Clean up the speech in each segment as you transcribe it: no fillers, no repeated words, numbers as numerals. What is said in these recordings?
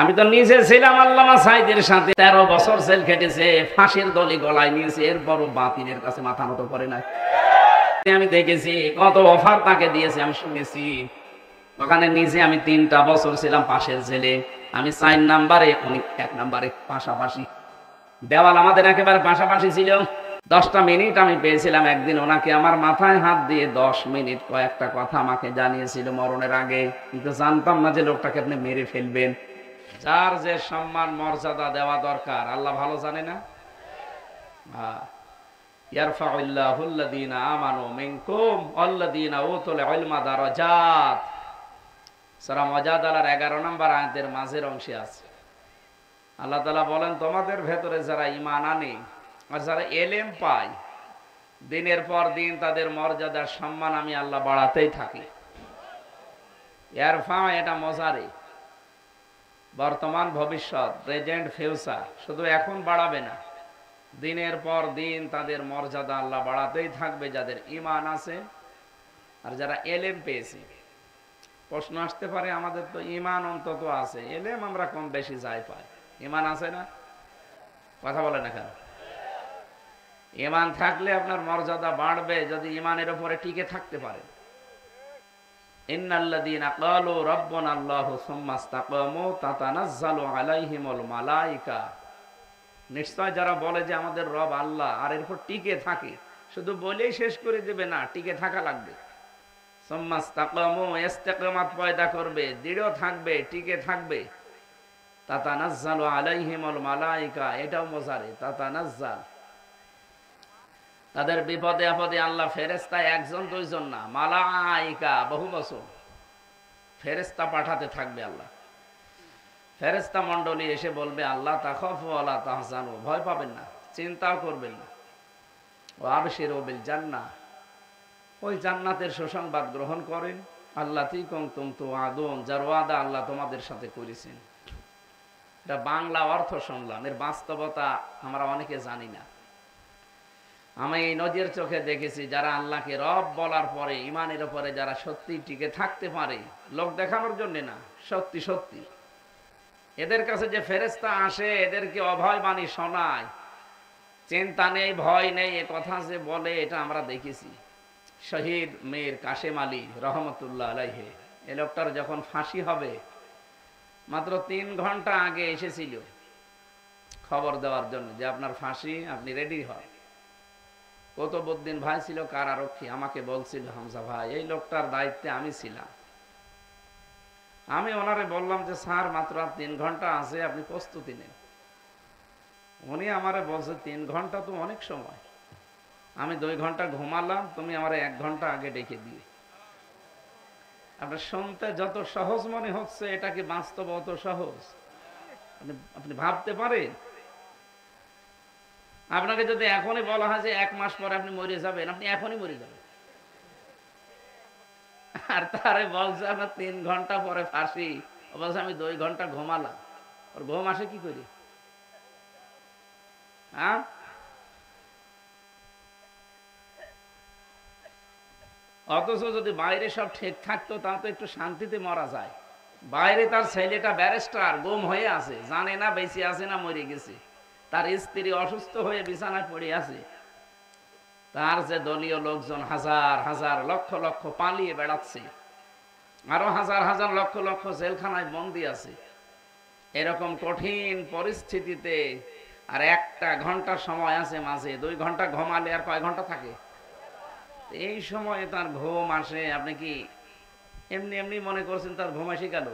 আমি তো নিজে ছিলাম আল্লামা সাইদের সাথে, 13 বছর জেল খেটেছে, ফাঁসির দড়ি গলায় নিয়েছে, এরপরও বাতিলের কাছে মাথা নত করে নাই। আমি দেখেছি কত অফার তাকে দিয়েছে, আমি শুনেছি। ওখানে নিজে আমি 3টা বছর ছিলাম পাশের জেলে, আমি 4 নাম্বারে, উনি 1 নাম্বারে, পাশাপাশি দেওয়াল আমাদের একেবারে পাশাপাশি ছিল। 10টা মিনিট আমি পেয়েছিলাম একদিন ওনাকে, আমার মাথায় হাত দিয়ে 10 মিনিট কয়েকটা কথা আমাকে জানিয়েছিল মরণের আগে, কিন্তু জানতাম না যে লোকটাকে আপনি মেরে ফেলবেন। যার যে সম্মান মর্যাদা দেওয়া দরকার আল্লাহ ভালো জানে না। ইয়ারফাউল্লাহুল্লাযীনা আমানু মিনকুম ওয়াল্লাযীনা উতুল ইলমা দারাজাত। সূরা মুজাদালার 11 নম্বর আয়াতের মাঝের অংশে আছে আল্লাহ তাআলা বলেন, তোমাদের ভেতরে যারা ঈমান আনে আর যারা ইলম পায়, দিনের পর দিন তাদের মর্যাদা সম্মান আমি আল্লাহ বাড়াতেই থাকি। ইয়ারফা এটা মজারে, বর্তমান ভবিষ্যৎ, প্রেজেন্ট ফিউচার, শুধু এখন বাড়াবে না, দিনের পর দিন তাদের মর্যাদা আল্লাহ বাড়াতেই থাকবে যাদের ঈমান আছে আর যারা ইলম পেয়েছে। প্রশ্ন আসতে পারে, আমাদের তো ঈমান অন্তত আছে, ইলম আমরা কম বেশি যাই পাই, ঈমান আছে না? কথা বলে না কেন? ঈমান থাকলে আপনার মর্যাদা বাড়বে যদি ঈমানের উপরে টিকে থাকতে পারে। ইন্নাল্লাযীনা ক্বালু রাব্বুনাল্লাহু সুম্মা ইসতাকামু তাতানাজ্জালু আলাইহিমুল মালায়েকা। নিশ্চয় যারা বলে যে আমাদের রব আল্লাহ আর এর উপর টিকে থাকে, শুধু বলেই শেষ করে দেবে না, টিকে থাকা লাগবে। সুম্মা ইসতাকামু, ইস্তিকামাত পয়দা করবে, দৃঢ় থাকবে, টিকে থাকবে। তাতানাজ্জালু আলাইহিমুল মালায়েকা, এটাও মজারে, তাতানাজ্জাল, তাদের বিপদে আপদে আল্লাহ ফেরেশতা, 1 জন 2 জন না, মালায়েকা বহু বছর ফেরেশতা পাঠাতে থাকবে আল্লাহ। ফেরেশতা মণ্ডলী এসে বলবে, আল্লাহ তাখাফু ওয়ালা তাহজানু, ভয় পাবেন না, চিন্তাও করবেন না, ওয়া আবশিরু বিল জান্নাহ, ওই জান্নাতের সুসংবাদ গ্রহণ করেন, আল্লাতী কুনতুম তুআদুন, যার ওয়াদা আল্লাহ তোমাদের সাথে করেছেন। এটা বাংলা অর্থ শুনলাম, এর বাস্তবতা আমরা অনেকে জানি না। আমি এই নজির চোখে দেখেছি, যারা আল্লাহকে রব বলার পরে ঈমানের উপরে যারা সত্যি টিকে থাকতে পারে, লোক দেখানোর জন্য না, সত্যি সত্যি, এদের কাছে যে ফেরেশতা আসে এদেরকে অভয় বাণী শোনায়, চিন্তা নেই, ভয় নেই, এ কথা যে বলে, এটা আমরা দেখেছি। শহীদ মীর কাশেম আলী রহমতুল্লাহ আলাইহি, এই লোকটার যখন ফাঁসি হবে মাত্র 3 ঘন্টা আগে এসেছিল খবর দেওয়ার জন্য যে আপনার ফাঁসি, আপনি রেডি হন। কুতুবউদ্দিন ভাই ছিল কারারক্ষী, আমাকে বলছিল, হামজা ভাই এই লোকটার দায়িত্বে আমি ছিলাম। আমি ওনারে বললাম যে স্যার মাত্র 3 ঘন্টা আছে, আপনি প্রস্তুতি নেন। উনি আমারে বলছে 3 ঘন্টা তো অনেক সময়, আমি 2 ঘন্টা ঘুমালাম, তুমি আমার 1 ঘন্টা আগে ডেকে দিয়ে। আপনার শুনতে যত সহজ মনে হচ্ছে, এটা কি বাস্তব অত সহজ? আপনি ভাবতে পারেন? আপনাকে যদি এখনই বলা হয় যে 1 মাস পরে আপনি মরে যাবেন, আপনি এখনই মরে যাবেন। আর তারে বলছে আপনার 3 ঘন্টা পরে ফাঁসি, বলছে আমি 2 ঘন্টা ঘুমালাম। ওর ঘুম আসে কি করে? হ্যাঁ, অথচ যদি বাইরে সব ঠিক থাকতো তা তো একটু শান্তিতে মরা যায়। বাইরে তার ছেলেটা ব্যারিস্টার, গুম হয়ে আছে, জানে না বেঁচে আছে না মরে গেছে। তার স্ত্রী অসুস্থ হয়ে বিছানায় পড়ে আছে, তার যে দলীয় লোকজন হাজার হাজার লক্ষ লক্ষ পালিয়ে বেড়াচ্ছে, আরো হাজার হাজার লক্ষ লক্ষ জেলখানায় বন্দী আছে। এরকম কঠিন পরিস্থিতিতে আর 1টা ঘন্টা সময় আছে মাঝে, 2 ঘন্টা ঘুমালে আর কয় ঘন্টা থাকে? এই সময়ে তার ঘুম আসে। আপনি কি এমনি এমনি মনে করছেন তার ঘুম আসে গেল?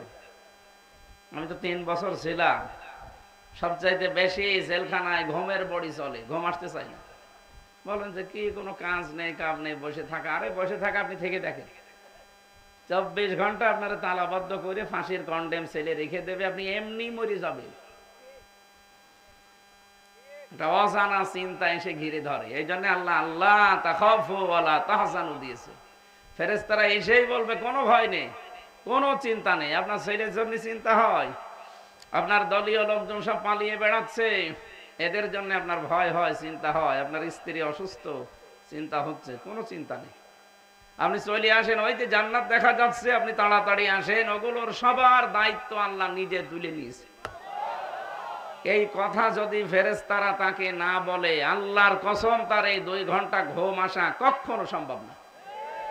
আমি তো 3 বছর ছিলাম, সবচাইতে বেশি জেলখানায় ঘুমের বড়ি চলে, ঘুম আসতে চাই না। বলেন যে কি কোনো কাজ নেই, কাজ নেই, বসে থাকা। আরে বসে থাকা, আপনি থেকে দেখেন, 24 ঘন্টা আপনারা তালাবদ্ধ করে ফাঁসির কন্ডেম সেলে রেখে দেবে, আপনি এমনি মরে যাবেন। একটা অজানা চিন্তা এসে ঘিরে ধরে। এই জন্য আল্লাহ আল্লাহ তাখাফু ওয়ালা তাহজানু দিয়েছে। ফেরেশতারা এসেই বলবে কোনো ভয় নেই, কোনো চিন্তা নেই। আপনার ছেলের জন্য চিন্তা হয়, আপনার দলীয় লোকজন সব পালিয়ে বেড়াচ্ছে, এদের জন্য আপনার ভয় হয়, চিন্তা হয়, আপনার স্ত্রী অসুস্থ, চিন্তা হচ্ছে, কোনো চিন্তা নেই। আপনি চলে আসেন, ওই যে জান্নাত দেখা যাচ্ছে, আপনি তাড়াতাড়ি আসেন, ওগুলোর সবার দায়িত্ব আল্লাহ নিজে তুলে নিয়েছে। এই কথা যদি ফেরেশতারা তাকে না বলে, আল্লাহর কসম তার এই 2 ঘন্টা ঘুম আসা কখনো সম্ভব না।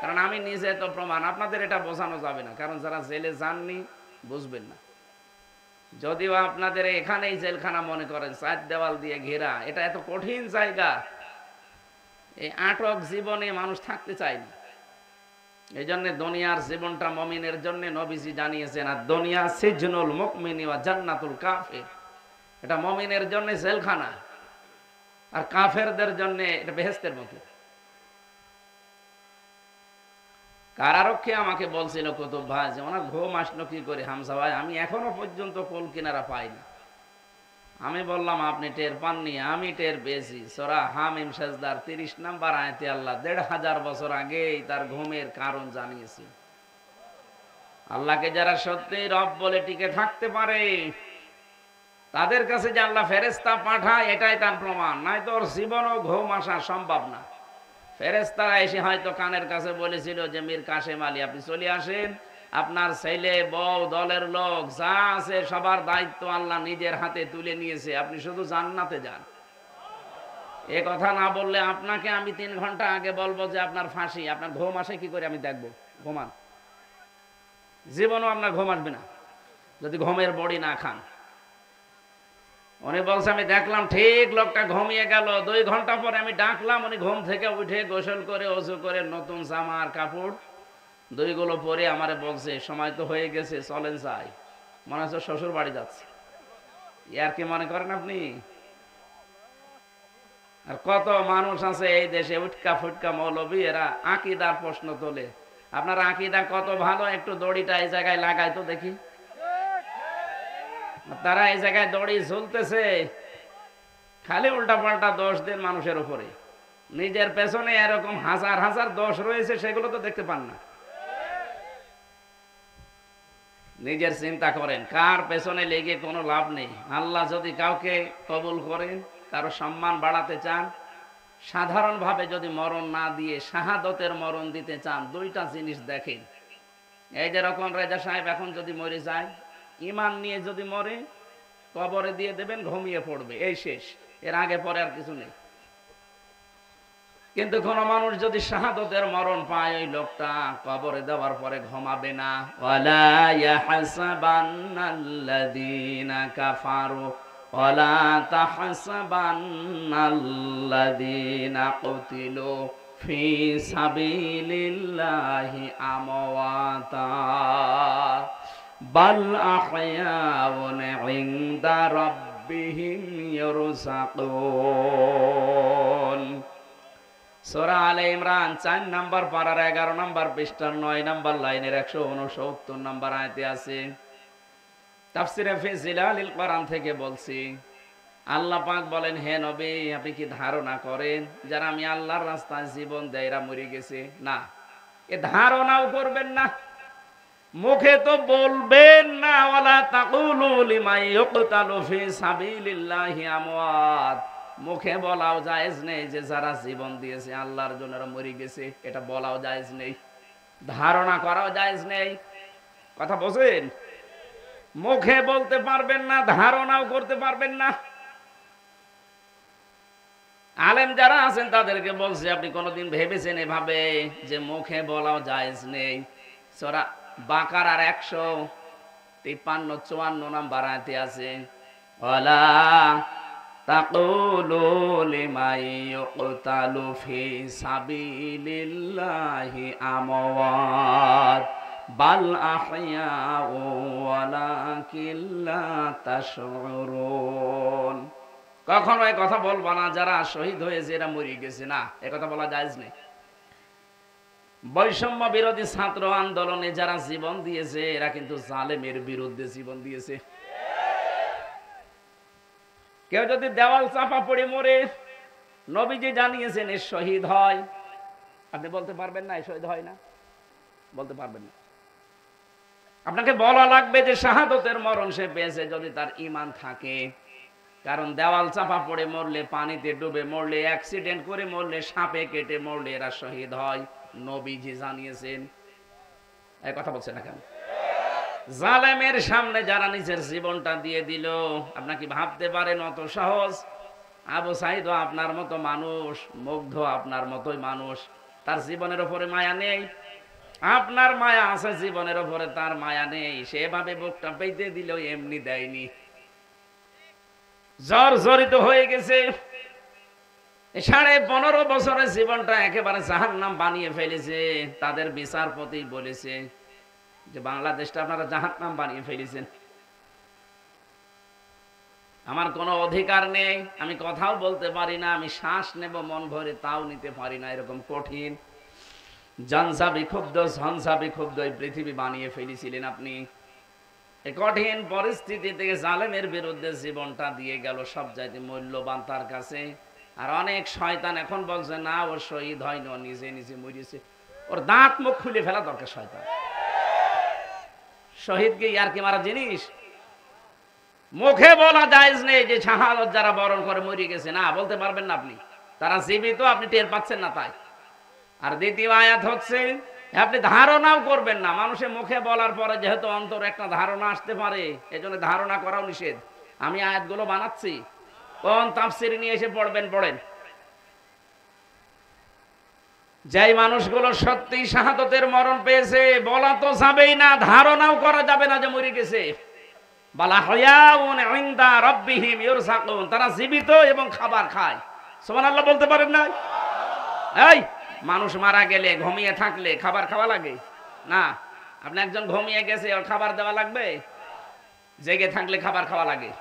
কারণ আমি নিজে তো প্রমাণ, আপনাদের এটা বোঝানো যাবে না, কারণ যারা জেলে যাননি বুঝবেন না। যদিও আপনাদের এখানেই জেলখানা মনে করেন, 4 দেওয়াল দিয়ে ঘেরা, এটা এত কঠিন জায়গা, এই আটক জীবনে মানুষ থাকতে চায় না। এই জন্য দুনিয়ার জীবনটা মুমিনের জন্য নবীজি জানিয়েছেন, আর দুনিয়া সিজনুল মুমিনি ওয়া জান্নাতুল কাফির, এটা মুমিনের জন্য জেলখানা, আর কাফেরদের জন্য এটা বেহেশতের মতো। কারারক্ষী আমাকে বলছিল কুতুব ভাই যে ওনার ঘুম আসলো কি করে হামজা ভাই, আমি এখনো পর্যন্ত কোল কিনারা পাই না। আমি বললাম আপনি টের পাননি, আমি টের পেয়েছি। সূরা হামিম সাজদার 30 নম্বর আয়াতে আল্লাহ 1500 বছর আগেই তার ঘুমের কারণ জানিয়েছে। আল্লাহকে যারা সত্যি রব বলে টিকে থাকতে পারে, তাদের কাছে যে আল্লাহ ফেরেশতা পাঠায়, এটাই তার প্রমাণ। নাই তো ওর জীবনও ঘুম আসা সম্ভব না। ফেরেশতারা এসে হয়তো কানের কাছে বলেছিল যে মীর কাশেম আলী আপনি চলে আসেন, আপনার ছেলে বউ দলের লোক যা আছে সবার দায়িত্ব আল্লাহ নিজের হাতে তুলে নিয়েছে, আপনি শুধু জান্নাতে যান। এ কথা না বললে আপনাকে আমি 3 ঘন্টা আগে বলবো যে আপনার ফাঁসি, আপনার ঘুম আসে কি করে আমি দেখবো, ঘুমান। জীবনও আপনার ঘুম আসবে না যদি ঘুমের বড়ি না খান। উনি বলছে আমি দেখলাম ঠিক লোকটা ঘুমিয়ে গেল, 2 ঘন্টা পরে আমি ডাকলাম, উনি ঘুম থেকে উঠে গোসল করে ওযু করে নতুন জামা আর কাপড় 2 পরে আমারে বলছে সময় তো হয়ে গেছে, চলেন যাই। মনে হচ্ছে শ্বশুর বাড়ি যাচ্ছে। ইয়ার কি মনে করেন আপনি? আর কত মানুষ আছে এই দেশে উটকা ফুটকা মৌলবী, এরা আকীদার প্রশ্ন তোলে। আপনার আকীদা কত ভালো, একটু দড়িটা এই জায়গায় লাগাই তো দেখি। তারা এই জায়গায় দড়ি ঝুলতেছে, খালি উল্টা পাল্টা দোষ দেন মানুষের উপরে। নিজের পেছনে এরকম হাজার হাজার দোষ রয়েছে, সেগুলো তো দেখতে পান না। নিজের চিন্তা করেন, কার পেছনে লেগে কোনো লাভ নেই। আল্লাহ যদি কাউকে কবুল করেন, কারো সম্মান বাড়াতে চান, সাধারণভাবে যদি মরণ না দিয়ে শাহাদতের মরণ দিতে চান, 2টা জিনিস দেখেন। এই যে রকম রেজা সাহেব এখন যদি মরে যায়, ইমান নিয়ে যদি মরে, কবরে দিয়ে দেবেন, ঘুমিয়ে পড়বে, এই শেষ, এর আগে পরে আর কিছু নেই। কিন্তু কোন মানুষ যদি শাহাদতের মরণ পায়, ওই লোকটা কবরে দেওয়ার পরে ঘুমাবে না। ওয়ালা ইয়াহসাবান্নাল্লাযীনা কাফারু ওয়ালা তাহসাবান্নাল্লাযীনা কুতিলু ফি সাবিলিল্লাহি আমওয়াতা বাল আহয়াউন ইনদা রাব্বিহিম ইরযাকুন। সূরা আলে ইমরান 4 নম্বর পারার 11 নম্বর পৃষ্ঠার 9 নম্বর লাইনের 169 নম্বর আয়াতে আছে। তাফসিরে ফি জিলালিল কোরআন থেকে বলছি, আল্লাহ পাক বলেন, হে নবী আপনি কি ধারণা করেন যারা আমি আল্লাহর রাস্তায় জীবন দেয় এরা মরে গেছে? না, এ ধারণাও করবেন না, মুখে তো বলবেন না। ওয়ালা তাকুলু লিমান ইউকতালু ফি সাবিলিল্লাহি আমওয়াত, মুখে বলাও জায়েজ নেই যে যারা জীবন দিয়েছে আল্লাহর জন্য এরা মরে গেছে, এটা বলাও জায়েজ নেই, ধারণা করাও জায়েজ নেই। কথা বোঝেন? মুখে বলতে পারবেন না, ধারণাও করতে পারবেন না। আলেম যারা আছেন তাদেরকে বলছে, আপনি কোনোদিন ভেবেছেন এভাবে যে মুখে বলাও জায়েজ নেই? সূরা বাকারার 153-54 নম্বর আয়াতে আছে, ওয়ালা তাকুলু লিমান ইউকতালু ফি সাবিলিল্লাহি আমওয়াত বাল আহয়াউ ওয়ালাকিন লা তাশউরুন। কখনো এই কথা বলবা না যারা শহীদ হয়েছে এরা মরে গেছে, না, এ কথা বলা জায়েজ নেই। বৈষম্য বিরোধী ছাত্র আন্দোলনে যারা জীবন দিয়েছে এরা কিন্তু জালেমের বিরুদ্ধে জীবন দিয়েছে। কেউ যদি দেওয়াল চাপা পড়ে মরে, নবীজি জানিয়েছেন এ শহীদ হয়, আপনি বলতে পারবেন না এ শহীদ হয় না, বলতে পারবেন না। আপনাকে বলা লাগবে যে শাহাদতের মরণ সে পেয়েছে যদি তার ঈমান থাকে। কারণ দেওয়াল চাপা পড়ে মরলে, পানিতে ডুবে মরলে, অ্যাক্সিডেন্ট করে মরলে, সাপে কেটে মরলে এরা শহীদ হয়, নবীজি জানিয়েছেন। এই কথা বলছেন না কেন? জালেমের সামনে যারা নিজের জীবনটা দিয়ে দিল, আপনাকে ভাবতে পারেন অত সহজ? আবু সাইদ আপনার মতো মানুষ, মুগ্ধ আপনার মতোই মানুষ, তার জীবনের উপরে মায়া নেই? আপনার মায়া আছে, জীবনের উপরে তার মায়া নেই। সেভাবে বুকটা পেতে দিল, এমনি দেয়নি, জর্জরিত হয়ে গেছে। 15.5 বছরের জীবনটা একেবারে জাহান্নাম বানিয়ে ফেলেছে। তাদের বিচারপতি বলেছে যে বাংলাদেশটা আপনারা জাহান্নাম বানিয়ে ফেলেছেন, আমার কোনো অধিকার নেই, আমি কথাও বলতে পারি না, আমি শ্বাস নেব মন ভরে তাও নিতে পারি না, এরকম কঠিন জনসা বিক্ষুব্ধ ঝনসা বিক্ষুব্ধ এই পৃথিবী বানিয়ে ফেলেছিলেন আপনি। এই কঠিন পরিস্থিতি থেকে জালেমের বিরুদ্ধে জীবনটা দিয়ে গেল, সব চাইতে মূল্যবান তার কাছে। আর অনেক শয়তান এখন বলছে না ও শহীদ হয়নি, ও নিজে নিজে মরেছে। ওর দাঁত মুখ খুলে ফেলা দরকার। শয়তান শহীদকে আর কি মারা জিনিস? মুখে বলা জায়েজ নেই যে শাহাদাত যারা বরণ করে মরে গেছে, না বলতে পারবেন না আপনি, তারা জীবিত, আপনি টের পাচ্ছেন না তাই। আর দ্বিতীয় আয়াত হচ্ছে আপনি ধারণাও করবেন না। মানুষের মুখে বলার পরে যেহেতু অন্তর একটা ধারণা আসতে পারে, এজন্য ধারণা করাও নিষেধ। আমি আয়াতগুলো বানাচ্ছি, কোন তাফসীর নিয়ে এসে পড়বেন পড়েন। যেই মানুষগুলো সত্যি শাহাদাতের মরণ পেয়েছে, বলা তো যাবেই না, ধারণাও করা যাবে না যে মরে গেছে। বালা হায়াউন ইনদা রাব্বিহিম ইরসাকুন, তারা জীবিত এবং খাবার খায়। সুবহানাল্লাহ বলতে পারেন না? এই মানুষ মারা গেলে ঘুমিয়ে থাকলে খাবার খাওয়া লাগে না? আপনি একজন ঘুমিয়ে গেছে, ওর খাবার দেওয়া লাগবে? জেগে থাকলে খাবার খাওয়া লাগে।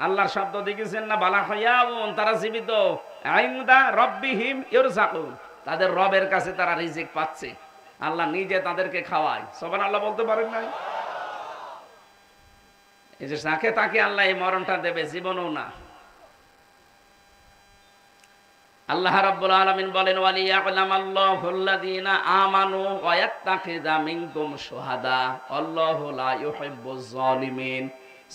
আল্লাহর শব্দ দেখেছেন না, বালা হায়াউন, তারা জীবিত, ইনদা রাব্বিহিম ইরসাকুন, তাদের রবের কাছে তারা রিজিক পাচ্ছে, আল্লাহ নিজে তাদেরকে খাওয়ায়। সুবহানাল্লাহ বলতে পারেন না? এই যে যাকে তাকে আল্লাহ এই মরণটা দেবে, জীবনও না। আল্লাহ রাব্বুল আলামিন বলেন ওয়ালিয়া'লামাল্লাহুল্লাযীনা আমানু ওয়া ইয়াত্তাখিযা মিনকুম শুহাদা আল্লাহু লা ইউহিব্বুজ জালিমিন।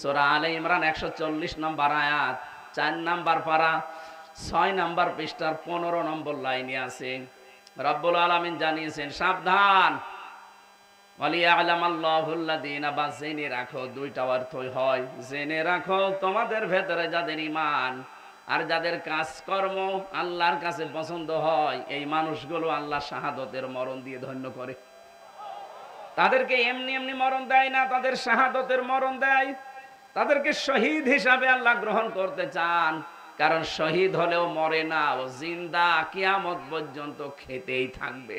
সূরা আলে ইমরান 140 নম্বর আয়াত, 4 নম্বর পারা, 6 নম্বর পৃষ্ঠার 15 নম্বর লাইনে আছে। রাব্বুল আলামিন জানিয়েছেন সাবধান, ওয়ালিয়া'লামাল্লাহুল্লাযীনা, বা জেনে রাখো, দুইটা অর্থই হয়। জেনে রাখো তোমাদের ভেতরে যাদের ঈমান আর যাদের কাজকর্ম আল্লাহর কাছে পছন্দ হয়, এই মানুষগুলো আল্লাহ শাহাদাতের মরণ দিয়ে ধন্য করে। তাদেরকে এমনি এমনি মরণ দেয় না, তাদের শাহাদাতের মরণ দেয়। তাদেরকে শহীদ হিসাবে আল্লাহ গ্রহণ করতে চান, কারণ শহীদ হলেও মরে না, ও জিন্দা কিয়ামত পর্যন্ত খেতেই থাকবে।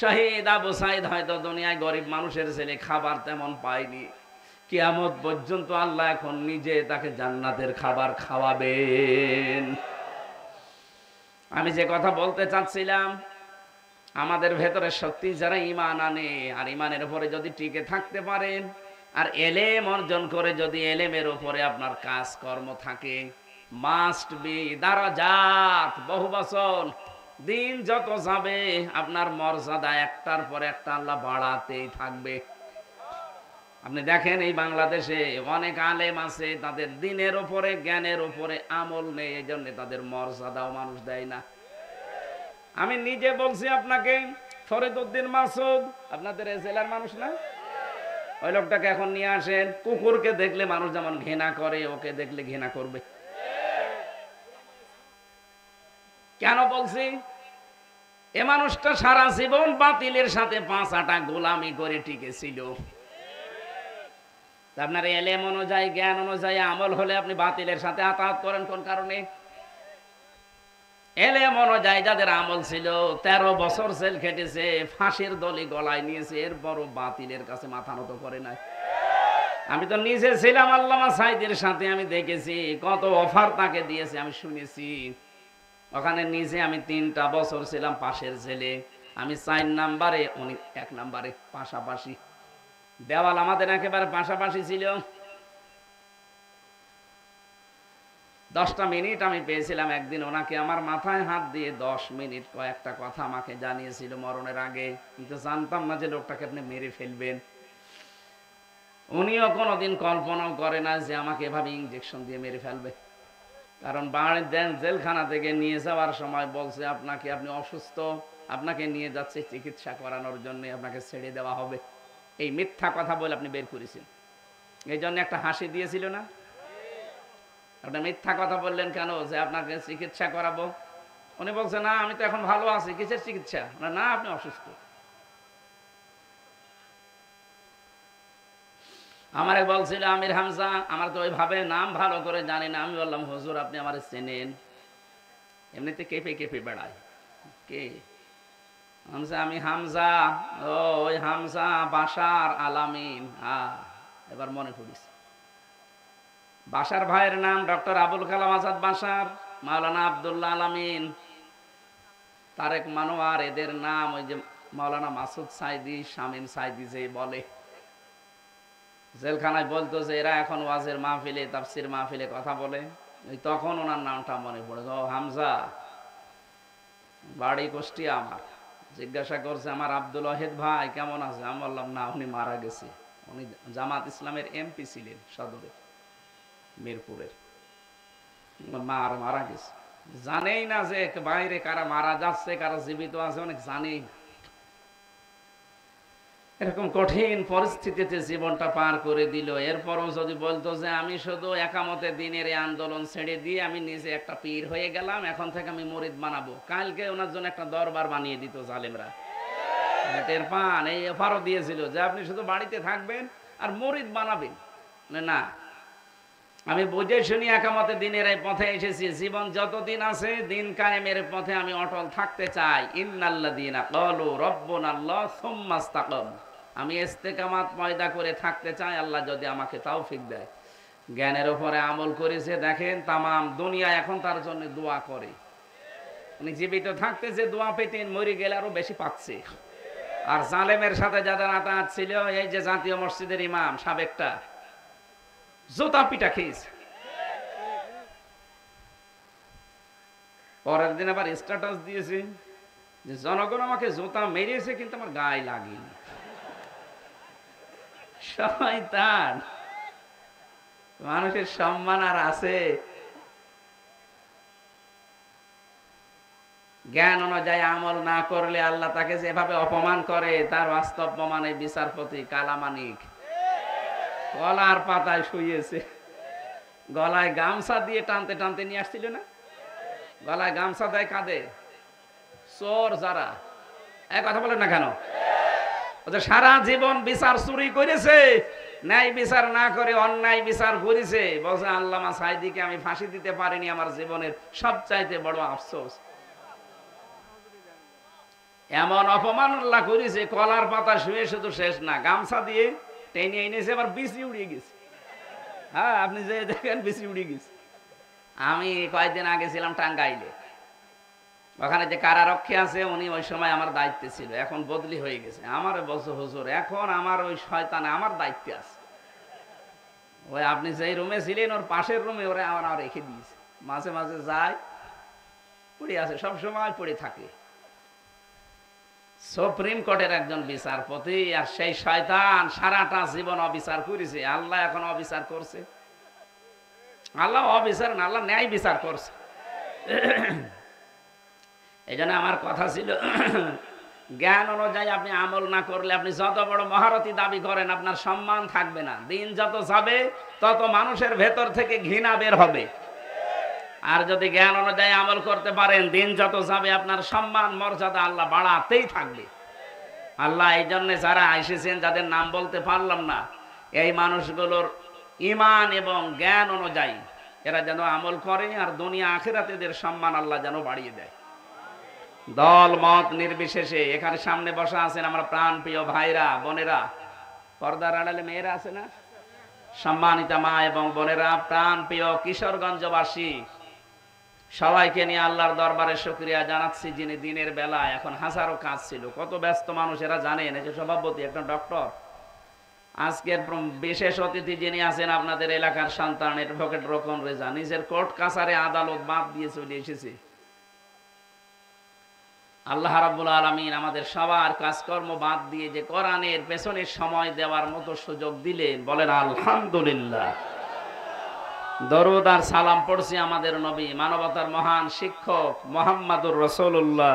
শহীদ আবু সাইদ হয়তো দুনিয়ায় গরিব মানুষের ছেলে, খাবার তেমন পায়নি, কিয়ামত পর্যন্ত আল্লাহ এখন নিজে তাকে জান্নাতের খাবার খাওয়াবেন। আমি যে কথা বলতে চাচ্ছিলাম, আমাদের ভেতরে সত্যি যারা ঈমান আনে আর ঈমানের উপরে যদি টিকে থাকতে পারেন, আর এলেম অর্জন করে যদি এলেমের উপরে আপনার কাজকর্ম থাকে, মাস্ট বি দারাজাত, বহু বছর দিন যত যাবে আপনার মর্যাদা একটার পর একটা আল্লাহ বাড়াতেই থাকবে। আপনি দেখেন এই বাংলাদেশে অনেক আলেম আছে, তাদের দিনের উপরে জ্ঞানের উপরে আমল নেই, এই জন্য তাদের মর্যাদাও মানুষ দেয় না। আমি নিজে বলছি আপনাকে, ফরিদউদ্দিন মাসুদ আপনাদের এই জেলার মানুষ না? ওই লোকটাকে এখন নিয়ে আসেন, কুকুরকে দেখলে মানুষ যেমন ঘৃণা করে, ওকে দেখলে ঘৃণা করবে। কেন বলছি? এ মানুষটা সারা জীবন বাতিলের সাথে 5 আটা গোলামি করে টিকেছিল। আপনার এলেম অনুযায়ী, জ্ঞান অনুযায়ী আমল হলে আপনি বাতিলের সাথে আতাত করেন কোন কারণে? এলেম অনুযায়ী যাদের আমল ছিল, 13 বছর জেল খেটেছে, ফাঁসির দড়ি গলায় নিয়েছে, এর বড় বাতিলের কাছে মাথা নত করে নাই। আমি তো নিজে ছিলাম আল্লামা সাইদের সাথে, আমি দেখেছি কত অফার তাকে দিয়েছে, আমি শুনেছি। ওখানে নিজে আমি 3টা বছর ছিলাম পাশের জেলে, আমি 4 নাম্বারে, উনি 1 নাম্বারে, পাশাপাশি দেওয়াল আমাদের একেবারে পাশাপাশি ছিল। 10টা মিনিট আমি পেয়েছিলাম একদিন ওনাকে, আমার মাথায় হাত দিয়ে 10 মিনিট কয়েকটা কথা আমাকে জানিয়েছিল মরণের আগে, কিন্তু জানতাম না যে লোকটাকে আপনি মেরে ফেলবেন। উনিও কোনোদিন কল্পনাও করে না যে আমাকে এভাবে ইঞ্জেকশন দিয়ে মেরে ফেলবে। কারণ বাড়ির জেলখানা থেকে নিয়ে যাওয়ার সময় বলছে আপনাকে, আপনি অসুস্থ, আপনাকে নিয়ে যাচ্ছে চিকিৎসা করানোর জন্য, আপনাকে ছেড়ে দেওয়া হবে। এই মিথ্যা কথা বলে আপনি বের করেছেন, এই জন্য একটা হাসি দিয়েছিল না? আপনি মিথ্যা কথা বললেন কেন যে আপনাকে চিকিৎসা করাবো? উনি বলছে না আমি তো এখন ভালো আছি, কিসের চিকিৎসা? না আপনি অসুস্থ। আমারে বলছিল আমির হামজা, আমার তো ওইভাবে নাম ভালো করে জানি না। আমি বললাম হুজুর আপনি আমার চেনেন? এমনিতে কেঁপে কেঁপে বেড়ায়। কে? আমি হামজা। ও ওই হামজা বাশার আলামিন। এবার মনে পড়িস। বাশার ভাইয়ের নাম ডক্টর আবুল কালাম আজাদ বাশার, মাওলানা আব্দুল্লাহ আলামিন, তারেক মানোয়ার, এদের নাম ওই যে মাওলানা মাসুদ সাইদি, শামীম সাইদি যে বলে, জেলখানায় বলতো যে এরা এখন ওয়াজের মাহফিলে, তাফসির মাহফিলে কথা বলে, ওই তখন ওনার নামটা মনে পড়ে। ও হামজা, বাড়ি কুষ্টিয়া। আমার জিজ্ঞাসা করছে আমার আব্দুল ওয়াহিদ ভাই কেমন আছে? আমি বললাম না উনি মারা গেছে। উনি জামাত ইসলামের এমপি ছিলেন সদরে, মিরপুরের। মারা গেছে। জানেই না যে বাইরে কারা মারা যাচ্ছে, কারা জীবিত আছে, অনেক জানেই না। এরকম কঠিন পরিস্থিতিতে জীবনটা পার করে দিল। এরপরও যদি বলতো যে আমি শুধু একামতে দিনের এই আন্দোলন ছেড়ে দিয়ে আমি নিজে একটা পীর হয়ে গেলাম, এখন থেকে আমি মুরিদ বানাবো, কালকে ওনার জন্য একটা দরবার বানিয়ে দিত জালেমরা। টের পান? এই অফারও দিয়েছিল যে আপনি শুধু বাড়িতে থাকবেন আর মুরিদ বানাবেন। না, আমি বুঝে শুনি একামতে দিনের এই পথে এসেছি। জীবন যতদিন আছে দিন কায়েমের পথে আমি অটল থাকতে চাই। ইন্নাল্লাযীনা ক্বালু রাব্বুনাল্লাহ সুম্মা ইসতাকামু। আমি ইস্তেকামাত পয়দা করে থাকতে চাই, আল্লাহ যদি আমাকে তৌফিক দেয়। জ্ঞানের উপরে আমল করেছে, দেখেন তামাম দুনিয়া এখন তার জন্য দোয়া করে। উনি জীবিত থাকতে যে দোয়া পেতেন, মরে গেলে আরো বেশি পাচ্ছে। আর জালেমের সাথে যাদের আতাত ছিল, এই যে জাতীয় মসজিদের ইমাম সাবেকটা, জুতা পিটা খেয়েছে। পরের দিন আবার স্ট্যাটাস দিয়েছে যে জনগণ আমাকে জুতা মেরেছে কিন্তু আমার গায়ে লাগেনি। শয়তান! মানুষের সম্মান আর আছে? জ্ঞান অনুযায়ী আমল না করলে আল্লাহ তাকে যেভাবে অপমান করে, তার বাস্তব প্রমাণে বিচারপতি কালামানিক কলার পাতায় শুয়েছে, গলায় গামছা দিয়ে টানতে টানতে নিয়ে আসছিল না? গলায় গামছা দেয় কাঁদে চোর যারা। এক কথা বলেন না কেন? ওদের সারা জীবন বিচার চুরি করেছে, ন্যায় বিচার না করে অন্যায় বিচার করেছে। বলছে আল্লামা সাইদিকে আমি ফাঁসি দিতে পারিনি, আমার জীবনের সবচাইতে বড় আফসোস। এমন অপমান আল্লাহ করেছে, কলার পাতা শুয়ে শুধু শেষ না, গামছা দিয়ে টেনে এনেছে, আবার বিচি উড়িয়ে গেছে। হ্যাঁ, আপনি যে দেখেন বিচি উড়িয়ে গেছে। আমি কয়েকদিন আগে ছিলাম টাঙ্গাইলে, ওখানে যে কারারক্ষী আছে উনি ওই সময় আমার দায়িত্বে ছিল, এখন বদলি হয়ে গেছে। আমার বলছে হুজুর এখন আমার ওই শয়তানে আমার দায়িত্বে আছে। ওই আপনি যেই রুমে ছিলেন ওর পাশের রুমে ওরা আমার রেখে দিয়েছে, মাঝে মাঝে যায়, পড়ে আছে, সবসময় পড়ে থাকে। সুপ্রিম কোর্টের একজন বিচারপতি, আর সেই শয়তান সারাটা জীবন অবিচার করেছে। আল্লাহ এখন অবিচার করছে? আল্লাহ অবিচার না, আল্লাহ ন্যায় বিচার করছে। এই জন্য আমার কথা ছিল জ্ঞান অনুযায়ী আপনি আমল না করলে আপনি যত বড় মহারথী দাবি করেন আপনার সম্মান থাকবে না। দিন যত যাবে তত মানুষের ভেতর থেকে ঘৃণা বের হবে। আর যদি জ্ঞান অনুযায়ী আমল করতে পারেন, দিন যত যাবে আপনার সম্মান মর্যাদা আল্লাহ বাড়াতেই থাকবে। আল্লাহ এই জন্য যারা এসেছেন, যাদের নাম বলতে পারলাম না, এই মানুষগুলোর ঈমান এবং জ্ঞান অনুযায়ী এরা যেন আমল করে, আর দুনিয়া আখিরাতে এদের সম্মান আল্লাহ যেন বাড়িয়ে দেয়। দল মত নির্বিশেষে এখানে সামনে বসা আছেন আমার প্রাণ প্রিয় ভাইরা, বোনেরা, পর্দার আড়ালে মেয়েরা আছে না, সম্মানিতা মা এবং বোনেরা, প্রাণ প্রিয় কিশোরগঞ্জবাসী, সবাইকে নিয়ে আল্লাহর দরবারে শুকরিয়া জানাচ্ছি, যিনি দিনের বেলা, এখন হাজারো কাজ ছিল, কত ব্যস্ত মানুষেরা জানেন। এই যে সভাপতি একটা ডক্টর, আজকের বিশেষ অতিথি যিনি আছেন আপনাদের এলাকার সন্তান অ্যাডভোকেট রকন রেজা, নিজের কোর্ট কাছারি আদালত বাদ দিয়ে চলে এসেছে। আল্লাহ রাব্বুল আলামিন আমাদের সবার কাজকর্ম বাদ দিয়ে যে কোরআনের পেছনে সময় দেওয়ার মতো সুযোগ দিলেন, বলেন আলহামদুলিল্লাহ। দরুদ আর সালাম পড়ছি আমাদের নবী, মানবতার মহান শিক্ষক মুহাম্মদুর রাসূলুল্লাহ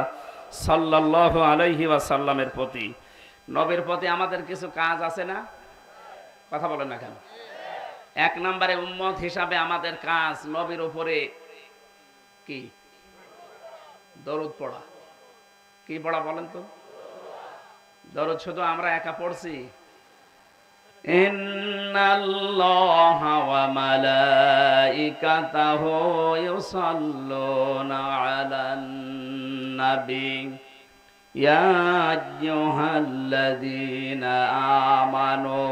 সাল্লাল্লাহু আলাইহি ওয়াসাল্লামের প্রতি। নবীর প্রতি আমাদের কিছু কাজ আছে না? কথা বলেন না কেন? এক নম্বরে উম্মত হিসাবে আমাদের কাজ নবীর উপরে কি? দরুদ পড়া। কি পড়া বলেন তো? দরুদ শুধু আমরা একা পড়ছি? ইন্নাল্লাহা ওয়া মালাইকাতাহু ইউসাল্লুনা আলান নবী ইয়া আইয়ুহাল্লাযীনা আমানু।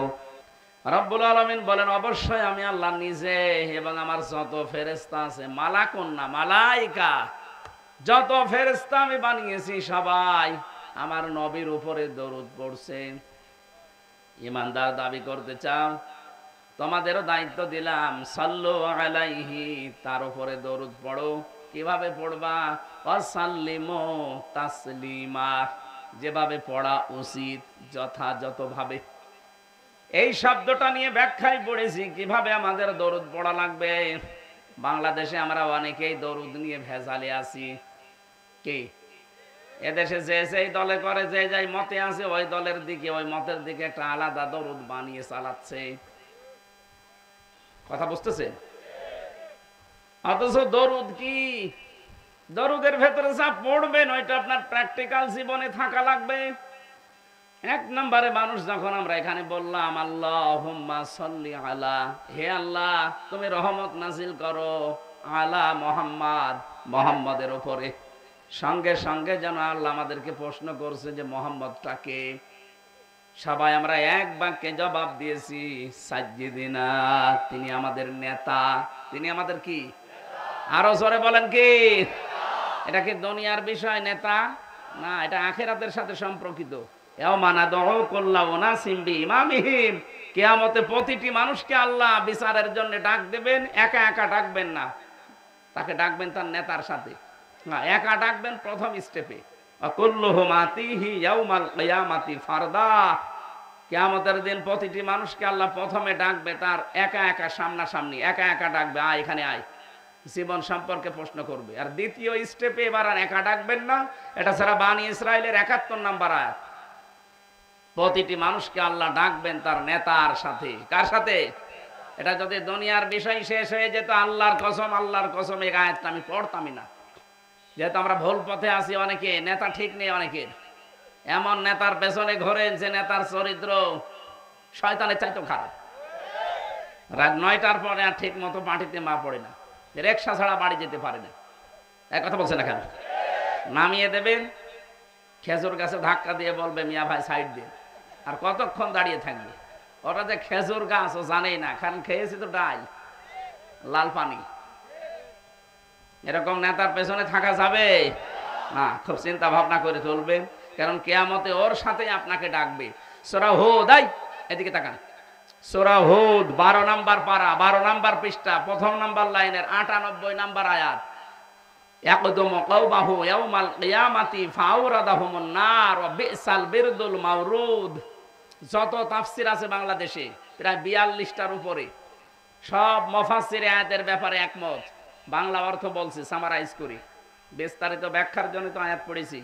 রব্বুল আলামিন বলেন, অবশ্যই আমি আল্লাহ নিজে এবং আমার যত ফেরেশতা আছে, মালাকুন না মালাইকা, যত ফেরেশতা আমি বানিয়েছি সবাই আমার নবীর উপরে দরুদ পড়ছে। ইমানদার দাবি করতে চাও, তোমাদেরও দায়িত্ব দিলাম, সাল্লু আলাইহি, তার উপরে দরুদ পড়ো। কিভাবে পড়বা? ওয়াসাল্লিমু তাসলিমা, যেভাবে পড়া উচিত যথাযথভাবে। এই শব্দটা নিয়ে ব্যাখ্যায় পড়েছি কিভাবে আমাদের দরুদ পড়া লাগবে। বাংলাদেশে আমরা অনেকেই দরুদ নিয়ে ভেজালে আছি। কি এদেশে যে যেই দলে করে, যে যাই মতে আছে, ওই দলের দিকে, ওই মতের দিকে একটা আলাদা দরুদ বানিয়ে চালাচ্ছে। কথা বুঝতেছেন? অথচ দরুদ কি? দরুদের ভেতরে যা পড়বেন ওইটা আপনার প্র্যাকটিক্যাল জীবনে থাকা লাগবে। এক নম্বরে মানুষ যখন আমরা এখানে বললাম আল্লাহুম্মা সাল্লি আলা, হে আল্লাহ তুমি রহমত নাজিল করো আলা মুহাম্মদ, মুহাম্মদের উপরে, সঙ্গে সঙ্গে যেন আল্লাহ আমাদেরকে প্রশ্ন করছে যে মুহাম্মদটা কে? সবাই আমরা এক বাক্যে জবাব দিয়েছি, সাজ্জিদিনা, তিনি আমাদের নেতা। তিনি আমাদের কি? আরো জোরে বলেন কি? এটা কি দুনিয়ার বিষয় নেতা? না, এটা আখিরাতের সাথে সম্পর্কিত। কিয়ামতে প্রতিটি মানুষকে আল্লাহ বিচারের জন্য ডাক দেবেন, একা একা ডাকবেন না, তাকে ডাকবেন তার নেতার সাথে। একা ডাকবেন প্রথম স্টেপে। কিয়ামতের দিন প্রতিটি মানুষকে আল্লাহ প্রথমে ডাকবে তার একা একা, সামনাসামনি একা একা ডাকবে, আয় এখানে আয়, জীবন সম্পর্কে প্রশ্ন করবে। আর দ্বিতীয় স্টেপে এবার আর একা ডাকবেন না, এটা ছাড়া বানি ইসরাইলের ৭১ নম্বর আয়াত। প্রতিটি মানুষকে আল্লাহ ডাকবেন তার নেতার সাথে। কার সাথে? এটা যদি দুনিয়ার বিষয় শেষ হয়ে যেত, আল্লাহর কসম, আল্লাহর কসম, এই আয়াতটা আমি পড়তামই না। যেহেতু আমরা ভুল পথে আছি, অনেকে নেতা ঠিক নেই, অনেকের এমন নেতার পেছনে ঘোরেন যে নেতার চরিত্র শয়তানের চাইতেও খারাপ। রাত ৯টার পরে আর ঠিক মতো মাটিতে মা পড়ে না, রিকশা ছাড়া বাড়ি যেতে পারে না। এক কথা বলছে না কেন? নামিয়ে দেবেন, খেজুর গাছে ধাক্কা দিয়ে বলবে মিয়া ভাই সাইড দিয়ে, আর কতক্ষণ দাঁড়িয়ে থাকবে? ওরা যে খেজুর গাছ ও জানেই না, কারণ খেয়েছি তো ডাল, লাল পানি। এরকম নেতার পেছনে থাকা যাবে না, খুব চিন্তা ভাবনা করে চলবে, কারণ কিয়ামতে ওর সাথে আপনাকে ডাকবে। সূরা হুদ, এদিকে তাকান, সূরা হুদ ১২ নম্বর পারা, ১২ নম্বর পৃষ্ঠা, প্রথম নম্বর লাইনের ৯৮ নম্বর আয়াত। ইয়াকদুমু কওমাহু ইয়াওমাল কিয়ামাতি ফাআওরাদাহুমুন নার ওয়া বিসাল বিরদুল মাওরুদ। যত তাফসীর আছে বাংলাদেশে প্রায় ৪২টার উপরে, সব মুফাসসির আয়াতের ব্যাপারে একমত। বাংলা অর্থ বলছি, সামারাইজ করি, বিস্তারিত ব্যাখ্যার জন্য তো আয়াত পড়েছি।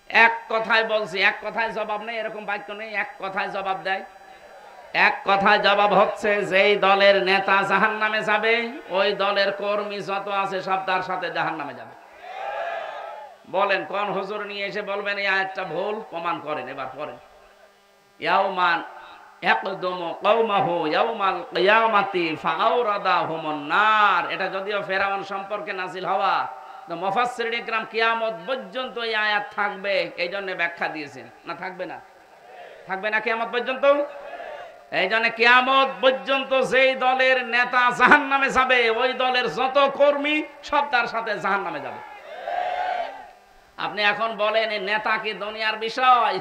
এক কথায় বলছি, এক কথায় জবাব নেই, এরকম বাক্য নেই, এক কথায় জবাব দেয়। এক কথায় জবাব হচ্ছে, যেই দলের নেতা জাহান্নামে যাবে, ওই দলের কর্মী যত আছে সব তার সাথে জাহান্নামে যাবে। বলেন কোন হুজুর নিয়ে এসে বলবেন এই আয়াতটা ভুল? প্রমাণ করেন, এবার পড়েন। ইয়াউমান ইয়াকদুমু কওমাহু ইয়াউমাল কিয়ামাতি ফাআওরাদাহুমুন নার। এটা যদিও ফেরাউন সম্পর্কে নাযিল হওয়া, তো মুফাসসিরিন ইকরাম কিয়ামত পর্যন্ত এই আয়াত থাকবে এই জন্য ব্যাখ্যা দিয়েছেন। না থাকবে না? থাকবে না কিয়ামত পর্যন্ত? এই জন্য কিয়ামত পর্যন্ত যেই দলের নেতা জাহান্নামে যাবে, ওই দলের যত কর্মী সব তার সাথে জাহান্নামে যাবে। আপনি এখন বলেন এই নেতা কি দুনিয়ার বিষয়?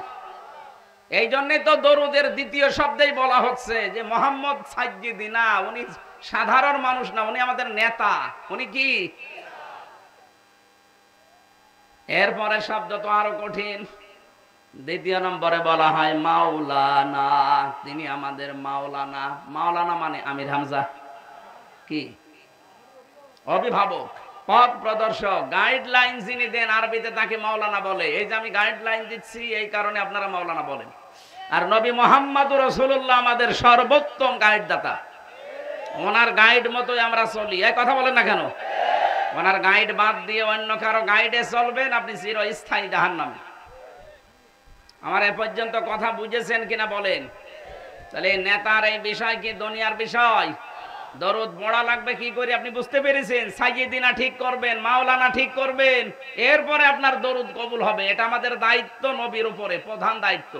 এই জন্যই তো দরুদের দ্বিতীয় শব্দেই বলা হচ্ছে যে মুহাম্মদ সাজ্জিদিনা, উনি সাধারণ মানুষ না, উনি আমাদের নেতা। উনি কি? এরপরের শব্দ তো আরো কঠিন। দ্বিতীয় নম্বরে বলা হয় মাওলানা, তিনি আমাদের মাওলানা। মাওলানা মানে আমির হামজা কি? অভিভাবক। পথ প্রদর্শক, গাইডলাইন যিনি দেন, আরবিতে তাকে মাওলানা বলে। এই যে আমি গাইডলাইন দিচ্ছি, এই কারণে আপনারা মাওলানা বলেন। আর নবী মুহাম্মদুর রাসূলুল্লাহ আমাদের সর্বোত্তম গাইডদাতা। ওনার গাইড মতোই আমরা চলি। এই কথা বলেন না কেন? ওনার গাইড বাদ দিয়ে অন্য কারো গাইডে চলবেন, আপনি চিরস্থায়ী জাহান্নামে। আমার এ পর্যন্ত কথা বুঝেছেন কিনা বলেন? তাহলে নেতার এই বিষয় কি দুনিয়ার বিষয়? দরুদ পড়া লাগবে কি করে আপনি বুঝতে পেরেছেন? সাইয়্যিদিনা ঠিক করবেন, মাওলানা ঠিক করবেন, এরপরে আপনার দরুদ কবুল হবে। এটা আমাদের দায়িত্ব, নবীর উপরে প্রধান দায়িত্ব।